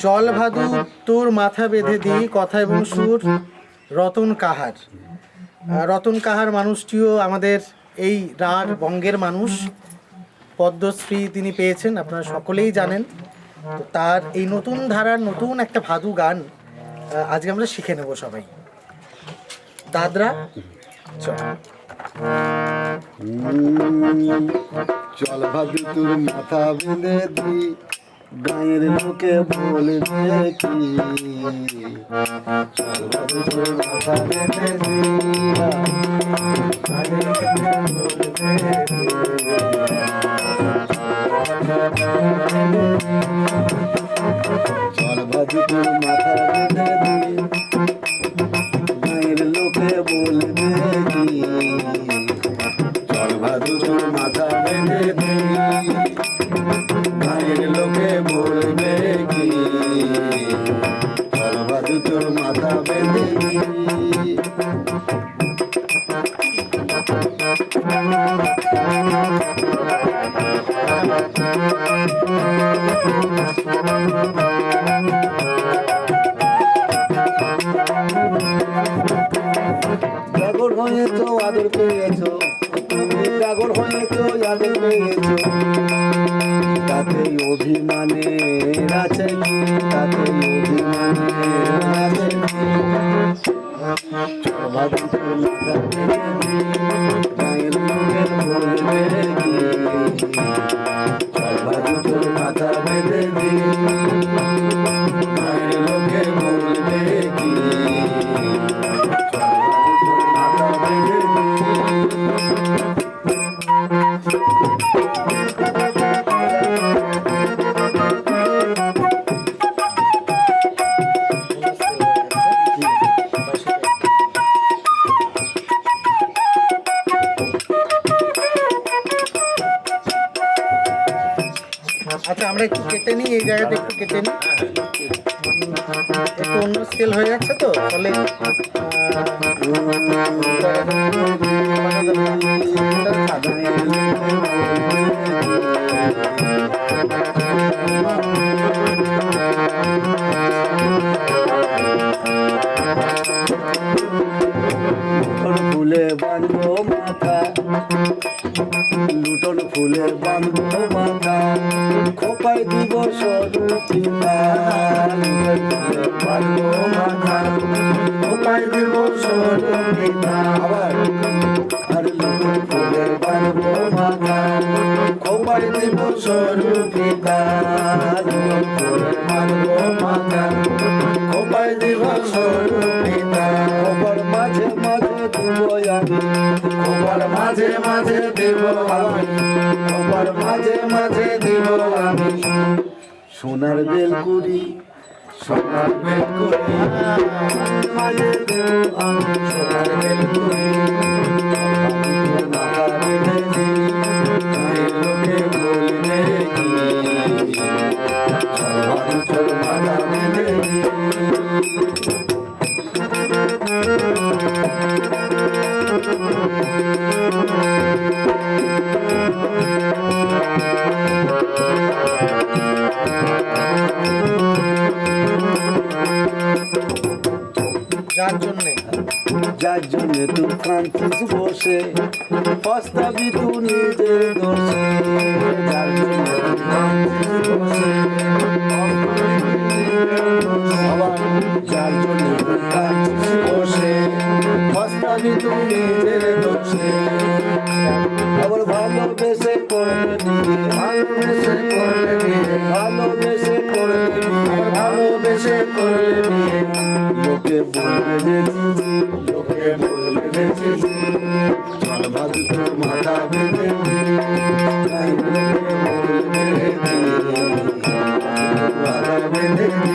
চল ভাদু তোর মাথা বেঁধে দিই, কথা এবং সুর রতন কাহার। রতন কাহার মানুষটিও আমাদের এই রাঢ় বঙ্গের মানুষ, পদ্মশ্রী তিনি পেয়েছেন, আপনারা সকলেই জানেন। তো তার এই নতুন ধারার নতুন একটা ভাদু গান আজকে আমরা শিখে নেব সবাই। দাদরা চল। চল ভাদু তোর মাথা বেঁধে দি, গায়ের লোকে বলবে কি? চল ভাদু তোর মাথা বেঁধে দি, গায়ের লোকে বলবে কি? চল ভাদু তোর মাথা বেঁধে দি, গায়ের লোকে বলবে কি? চল ভাদু তোর মাথা বেঁধে দি, গায়ের লোকে বলবে কি? চল ভাদু তোর মাথা বেঁধে দি। ডাগর হয়েছো আদর পেয়েছো, তুমি ডাগর হয়েছো আদর পেয়েছো, তাতে অভিমানের আছে কি? তাতে অভিমানের আছে কি? চল ভাদু তোর মাথা বেঁধে দি, গায়ের লোকের বলবে কি? চল ভাদু তোর মাথা বেঁধে দি, গায়ের লোকের বলবে কি? আচ্ছা, আমরা একটু কেটে নিই, এই জায়গাটা একটু কেটে নিই, একটু অন্য স্কেল হয়ে যাচ্ছে তো, ফলে ফুলে বাঁধবো মাথা, লুটন ফুলে বাঁধবো মাথা, খোপায় দিব স্বরূপিতা। লুটন ফুলে বাঁধবো মাথা, খোপায় দিব স্বরূপিতা। আবার আর লুটন ফুলে বাঁধবো মাথা, খোপায় দিব স্বরূপিতা। লুটন ফুলে বাঁধবো মাথা, খোপায় দিব স্বরূপিতা। খবর মাঝে মাঝে দিব আমি, খবর মাঝে মাঝে দেব আমি, খবর মাঝে মাঝে দেব আমি। সোনার বেলকুড়ি, সোনার বেলকুড়ি মাঝে দেব আমি, সোনার বেলকুড়ি। মাথা বেঁধে দি, গায়ের লোকে বলবে কি? চল ভাদু তোর মাথা বেঁধে দি। যার জন্য তুই কাঁদছিস বসে, পস্তাবি তুই নিজের দোষে। যার জন্য তুই কাঁদছিস বসে, যার জন্য তুই কাঁদছিস বসে, পস্তাবি তুই নিজের দোষে। আবার ভালোবেসে করলে বিয়ে, ভালোবেসে করলে বিয়ে, ভালোবেসে করলে বিয়ে, ভালোবেসে করলে বিয়ে। লোকে বলবে যে লোকে বলবে যে চল ভাদু তোর মাথা বেঁধে দি, গায়ের লোকে বলবে কি? মাথা বেঁধে দি।